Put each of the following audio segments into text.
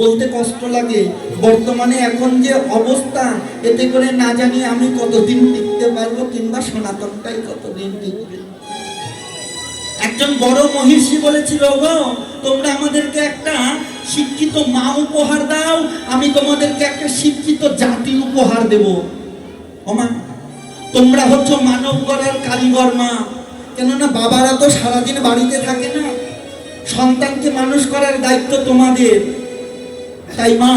বলতে কষ্ট লাগে। বর্তমানে এখন যে অবস্থা, এতে করে না জানি আমি কতদিন টিকতে পারবো, কিংবা সনাতনটাই কতদিন টিকবে। একজন বড় মহিষী বলেছিল, গো তোমরা আমাদেরকে একটা শিক্ষিত মা উপহার দাও, আমি তোমাদেরকে একটা শিক্ষিত জাতি উপহার দেব। ওমা, তোমরা হচ্ছ মানব গড়ার কারিগর মা। কেননা বাবারা তো সারাদিন বাড়িতে থাকে না, সন্তানকে মানুষ করার দায়িত্ব তোমাদের। তাই মা,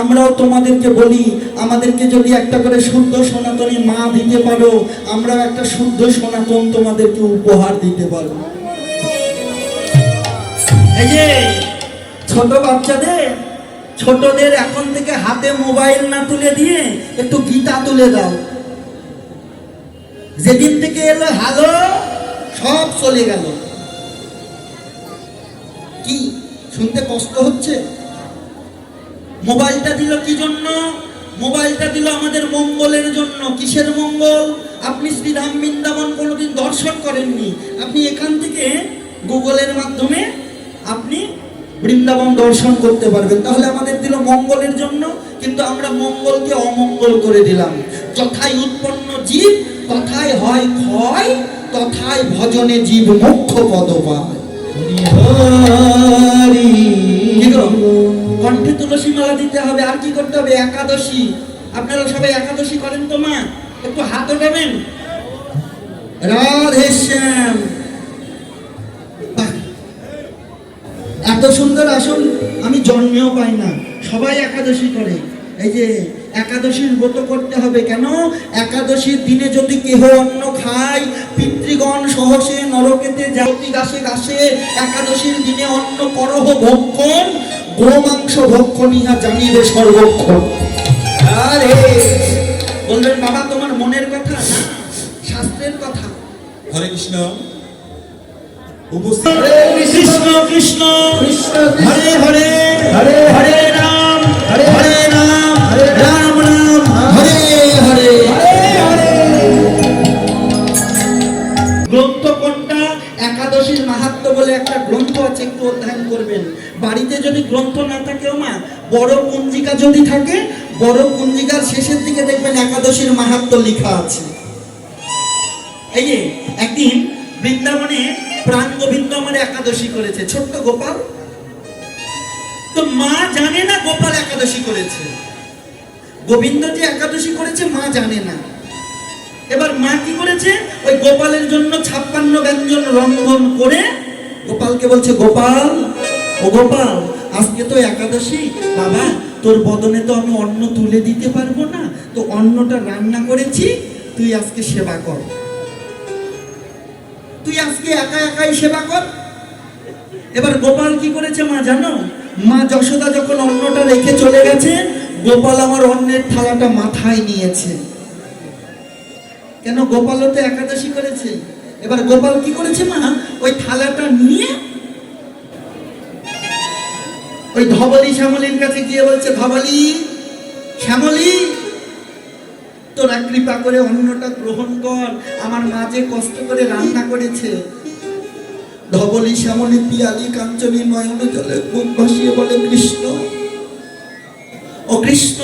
আমরাও তোমাদেরকে বলি, আমাদেরকে যদি একটা করে শুদ্ধ সনাতনী মা দিতে পারো, আমরাও একটা শুদ্ধ সনাতন তোমাদেরকে উপহার দিতে পারবো। এই যে ছোট বাচ্চাদের, ছোটদের এখন থেকে হাতে মোবাইল না তুলে দিয়ে একটু গীতা তুলে দাও। যেদিন থেকে এলো হ্যালো, সব চলে গেল। কি শুনতে কষ্ট হচ্ছে? মোবাইলটা দিল কি জন্য? মোবাইলটা দিল আমাদের মঙ্গলের জন্য। কিসের মঙ্গল? আপনি শ্রীধাম বৃন্দাবন কোনোদিন দর্শন করেননি, আপনি এখান থেকে গুগলের মাধ্যমে আপনি বৃন্দাবন দর্শন করতে পারবেন। তাহলে আমাদের দিল মঙ্গলের জন্য, কিন্তু আমরা মঙ্গলকে অমঙ্গল করে দিলাম। যথাই উৎপন্ন জীব তথায় হয় ক্ষয়, তথায় ভজনে জীব মোক্ষ পদ পায়। কণ্ঠে তুলসী মালা দিতে হবে। আর কি করতে হবে? একাদশী। আপনারা সবাই একাদশী করেন তো মা? একটু হাত ওঠাবেন। রাধে শ্যাম। এত সুন্দর আসন আমি জন্মেও পাই না। সবাই একাদশী করে। এই যে একাদশীর ব্রত করতে হবে। কেন? একাদশীর দিনে যদি কেহ অন্ন খায়, পিতৃগণ সহসে নরকেতে জাতি গাছে গাছে। একাদশীর দিনে অন্ন করহ ভক্ষণ, গোমাংস ভক্ষণ ইহা জানিবে সর্বক্ষণ। আরে বলবেন বাবা তোমার মনের কথা না, শাস্ত্রের কথা। হরে কৃষ্ণ। কৃষ্ণ কৃষ্ণ হরে হরে, হরে রাম হরে রাম, রাম রাম হরে হরে। গ্রন্থ কোনটা? একাদশীর মাহাত্ম্য বলে একটা গ্রন্থ আছে, একটু অধ্যয়ন করবেন। বাড়িতে যদি গ্রন্থ না থাকেও মা, বড় পঞ্জিকা যদি থাকে, বড় পঞ্জিকার শেষের দিকে দেখবেন একাদশীর মাহাত্ম্য লেখা আছে। এই যে একদিন বৃন্দাবনে প্রাণ গোবিন্দ আমার একাদশী করেছে, ছোট্ট গোপাল। তো মা জানে না গোপাল একাদশী করেছে। গোবিন্দ যে একাদশী করেছে মা জানে না। এবার মা কি করেছে? ওই গোপালের জন্য 56 ব্যঞ্জন রন্ধন করে গোপালকে বলছে, গোপাল ও গোপাল, আজকে তো একাদশী, বাবা তোর বদনে তো আমি অন্ন তুলে দিতে পারবো না, তো অন্নটা রান্না করেছি, তুই আজকে সেবা কর। তুই আজকে একা একাই সেবা কর। এবার গোপাল কি করেছে মা জানো? মা যশোদা যখন অন্নটা রেখে চলে গেছে, গোপাল আমার অন্নের থালাটা মাথায় নিয়েছে। কেন? গোপালও তো একাদশী করেছে। এবার গোপাল কি করেছে মা? ওই থালাটা নিয়ে ওই ধবলি শ্যামলির কাছে গিয়ে বলছে, ধবলি শ্যামলি, তোরা কৃপা করে অন্নটা গ্রহণ কর, আমার মা যে কষ্ট করে রান্না করেছে। ধবলি শ্যামলি পিয়ালি কাঞ্চনী নয়ন জলে মুখ ভাসিয়ে বলে, কৃষ্ণ ও কৃষ্ণ,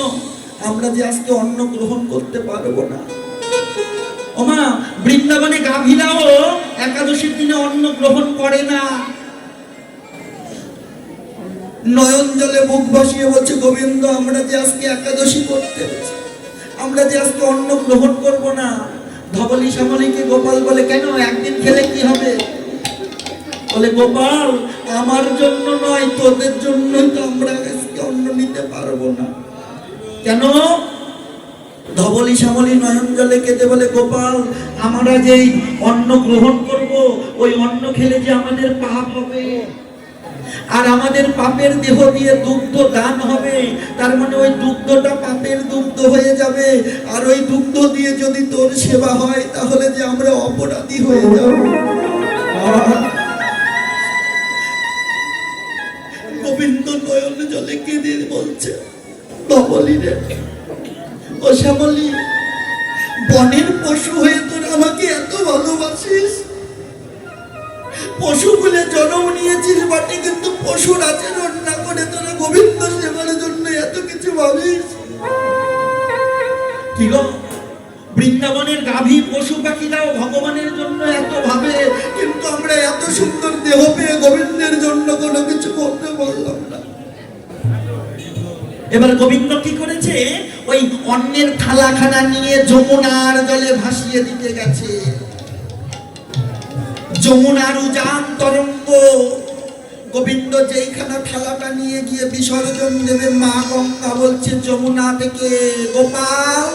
আমরা যে আজকে অন্ন গ্রহণ করতে পারবো না। ওমা, বৃন্দাবনে গাভীরাও একাদশীর দিনে অন্ন গ্রহণ করে না। নয়ন জলে মুখ ভাসিয়ে বলছে, গোবিন্দ আমরা যে আজকে একাদশী করতে, আমরা যে আজকে অন্ন গ্রহণ করব না। ধবলি শ্যামলীকে গোপাল বলে, কেন? একদিন খেলে কি হবে? বলে, গোপাল আমার জন্য নয়, তোদের জন্যই তো আমরা আজকে অন্ন নিতে পারবো না। কেন? ধবলি শ্যামলী নয়ন জলে কেঁদে বলে, গোপাল আমরা যে অন্ন গ্রহণ করব, ওই অন্ন খেলে যে আমাদের পাপ হবে, আর আমাদের পাপের দেহ দিয়ে দুগ্ধ দান হবে। তার মানে ওই দুগ্ধটা পাপের দুগ্ধ হয়ে যাবে, আর ওই দুগ্ধ দিয়ে যদি তোর সেবা হয়, তাহলে যে আমরা অপরাধী হয়ে যাব। গোবিন্দ নয়ন জলে কেঁদে বলছে, ধবলি রে ও শ্যামলী, বনের পশু হয়ে তোর আমাকে এত ভালোবাসিস, পশু বলে জন্ম নিয়েছিস বটে, কিন্তু পশুর আচরণ না করে তোরা গোবিন্দ সেবার জন্য এত কিছু ভাবিস। কি গো, বৃন্দাবনের গাভী পশু পাখিরাও ভগবানের জন্য এত ভাবে, কিন্তু আমরা এত সুন্দর দেহ পেয়ে গোবিন্দের জন্য কোনো কিছু করতে পারলাম না। এবার গোবিন্দ কি করেছে, ওই অন্যের থালাখানা নিয়ে যমুনার জলে ভাসিয়ে দিতে গেছে। যমুনার উজান তরঙ্গ, গোবিন্দ যেইখানে থালাটা নিয়ে গিয়ে বিসর্জন দেবে, মা গঙ্গা বলছে যমুনা থেকে, গোপাল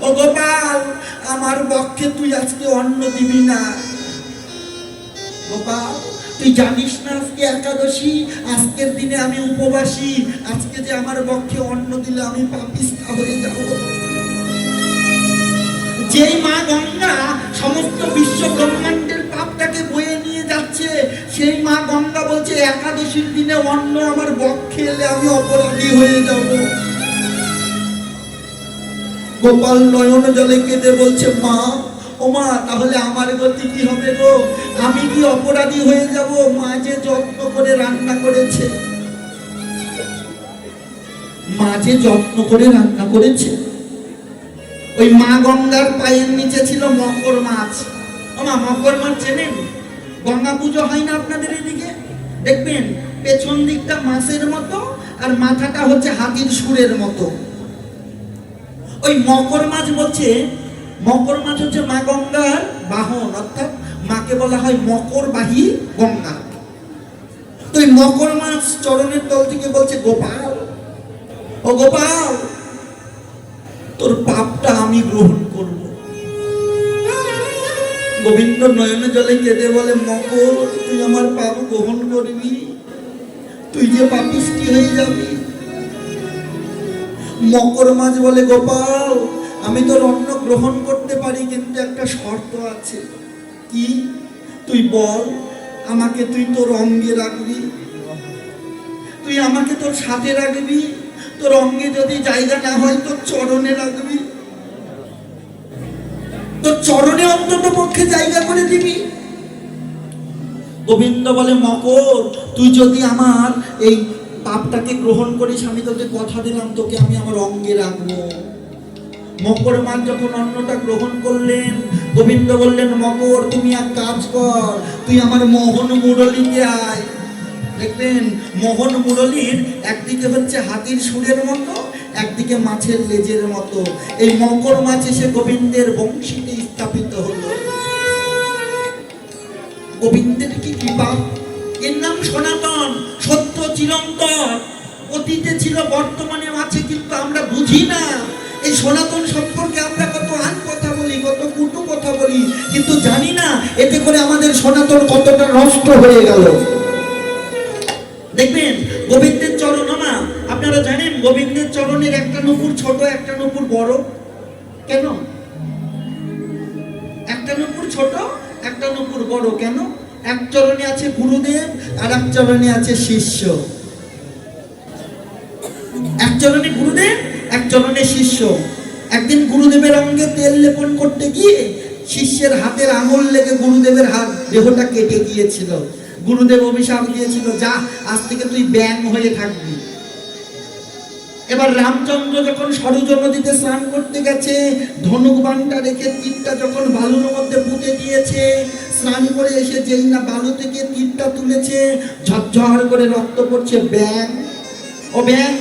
ও গোপাল, আমার বক্ষে তুই আজকে অন্ন দিবি না। গোপাল, তুই জানিস না আজকে একাদশী, আজকের দিনে আমি উপবাসী, আজকে যে আমার বক্ষে অন্ন দিলে আমি পাপিষ্ঠা হয়ে যাব। যেই মা গঙ্গা সমস্ত বিশ্ব ব্রহ্মাণ্ডের পাপটাকে বয়ে নিয়ে যাচ্ছে, সেই মা গঙ্গা বলছে একাদশীর দিনে অন্ন আমার বক্ষে এলে আমি অপরাধী হয়ে যাব। গোপাল নয়ন জলে কেঁদে বলছে, মা ও মা, তাহলে আমার গতি কি হবে গো? আমি কি অপরাধী হয়ে যাব? মা যে যত্ন করে রান্না করেছে, মা যে যত্ন করে রান্না করেছে। ওই মা গঙ্গার পায়ের নিচে ছিল মকর মাছ। মা, মকর মাছ চেনেন? গঙ্গা পুজো হয় না আপনাদের এদিকে? দেখবেন পেছন দিকটা মাছের মতো আর মাথাটা হচ্ছে হাতির সুরের মতো। ওই মকর মাছ বলছে, মকর মাছ হচ্ছে মা গঙ্গার বাহন, অর্থাৎ মাকে বলা হয় মকরবাহী গঙ্গা। তো ওই মকর মাছ চরণের তল থেকে বলছে, গোপাল ও গোপাল, তোর পাপটা আমি গ্রহণ করব। গোবিন্দ নয়ন জলে কেঁদে বলে, মকর, তুই আমার পাপ গ্রহণ করবি, তুই যে পাপিষ্টি হয়ে যাবি। মকর মাছ বলে, গোপাল, আমি তোর অন্ন গ্রহণ করতে পারি, কিন্তু একটা শর্ত আছে। কি? তুই বল, আমাকে তুই তোর অঙ্গে রাখবি, তুই আমাকে তোর সাথে রাখবি, তোর অঙ্গে যদি জায়গা না হয় তোর চরণে রাখবি, তোর চরণে অন্তত পক্ষে জায়গা করে দিবি। গোবিন্দ বলে, মকর, তুই যদি আমার এই পাপটাকে গ্রহণ করিস, আমি তোকে কথা দিলাম, তোকে আমি আমার অঙ্গে রাখবো। মকর মাছ যখন অন্নটা গ্রহণ করলেন, গোবিন্দ বললেন, মকর, তুমি এক কাজ কর, তুই আমার মোহন মুরলীতে আয়। দেখবেন মোহন মুরলীর একদিকে হচ্ছে হাতির সুরের মতো, একদিকে মাছের লেজের মতো। এই মকর মাছ এসে গোবিন্দের বংশীতে স্থাপিত হলো। গোবিন্দের কি কৃপা! এর নাম সনাতন, সত্য, চিরন্তন। অতীতে ছিল, বর্তমানে আছে, কিন্তু আমরা বুঝি না। এই সনাতন সম্পর্কে আমরা কত আন কথা বলি, কত কুটু কথা বলি, কিন্তু জানি না এতে করে আমাদের সনাতন কতটা নষ্ট হয়ে গেল। দেখবেন গোবিন্দের চরণ, না আপনারা জানেন গোবিন্দের চরণের একটা নুপুর ছোট, একটা নুপুর বড়। কেন? একটা নুপুর ছোট, একটা নুপুর বড় কেন? এক চরণে আছে গুরুদেব, আর এক চরণে আছে শিষ্য। এক চরণে গুরুদেব, এক চরণে শিষ্য। একদিন গুরুদেবের অঙ্গে তেল লেপন করতে গিয়ে শিষ্যের হাতের আঙুল লেগে গুরুদেবের হাত দেহটা কেটে গিয়েছিল। গুরুদেব অভিশাপ দিয়েছিল, যা, আজ থেকে তুই ব্যাং হয়ে থাকবি। এবার রামচন্দ্র যখন সরযূ নদীতে স্নান করতে গেছে, ধনুক বাণটা রেখে তীরটা যখন বালুর মধ্যে পুঁতে দিয়েছে, স্নান করে এসে যেই না বালু থেকে তীরটা তুলেছে, ঝরঝর করে রক্ত পড়ছে। ব্যাং, ও ব্যাং,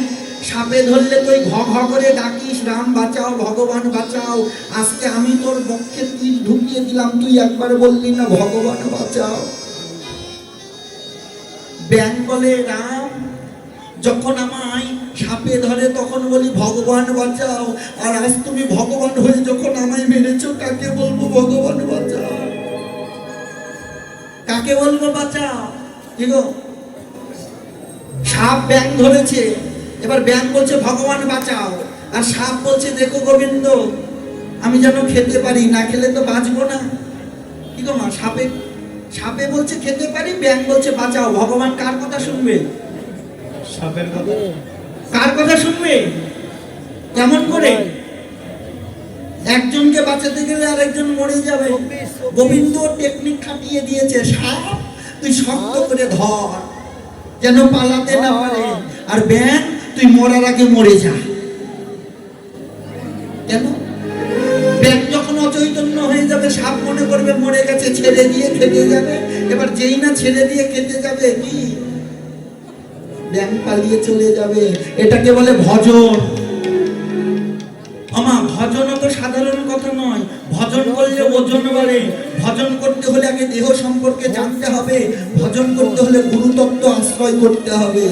সাপে ধরলে তুই ঘ ঘ করে ডাকিস, রাম বাঁচাও, ভগবান বাঁচাও। আজকে আমি তোর বক্ষে তীর ঢুকিয়ে দিলাম, তুই একবার বললি না ভগবান বাঁচাও। ব্যাং বলে, রাম, যখন আমায় সাপে ধরে তখন বলি ভগবান বাঁচাও, আর আজ তুমি ভগবান হয়ে যখন আমায় মেরেছো, কাকে বলবো ভগবান বাঁচাও? কাকে বলবো বাঁচাও? কি গো, সাপ ব্যাং ধরেছে, এবার ব্যাং বলছে ভগবান বাঁচাও, আর সাপ বলছে, দেখো গোবিন্দ, আমি যেন খেতে পারি, না খেলে তো বাঁচবো না। কি গো মা, সাপে বলছে খেতে পারি, ব্যাং বলছে বাঁচাও। ভগবান কার কথা শুনবে? সাপের কথা। কার কথা শুনবে? কেমন করে? একজনকে বাঁচাতে গেলে আরেকজন মরে যাবে। গোবিন্দ টেকনিক খাটিয়ে দিয়েছে। সাপ তুই শক্ত করে ধর, যেন পালাতে না পারে। আর ব্যাং, তুই মরার আগে মরে যা। কেন? ব্যাং যখন অচৈতন্য হয়ে যাবে, সাপ মনে করবে মরে গেছে, ছেড়ে দিয়ে খেতে যাবে। এবার যেই না ছেড়ে দিয়ে খেতে যাবে, কি ব্যাং পালিয়ে চলে যাবে। এটাকে বলে ভজন। আমা ভজন তো সাধারণ কথা নয়। ভজন করলে ওজন বাড়ে। ভজন করতে হলে আগে দেহ সম্পর্কে জানতে হবে। ভজন করতে হলে গুরুতত্ত্ব আশ্রয় করতে হবে।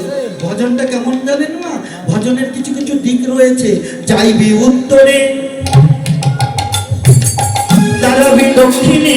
ভজনটা কেমন জানেন না? ভজনের কিছু কিছু দিক রয়েছে। যাইবি উত্তরে, দাঁড়াবি দক্ষিণে,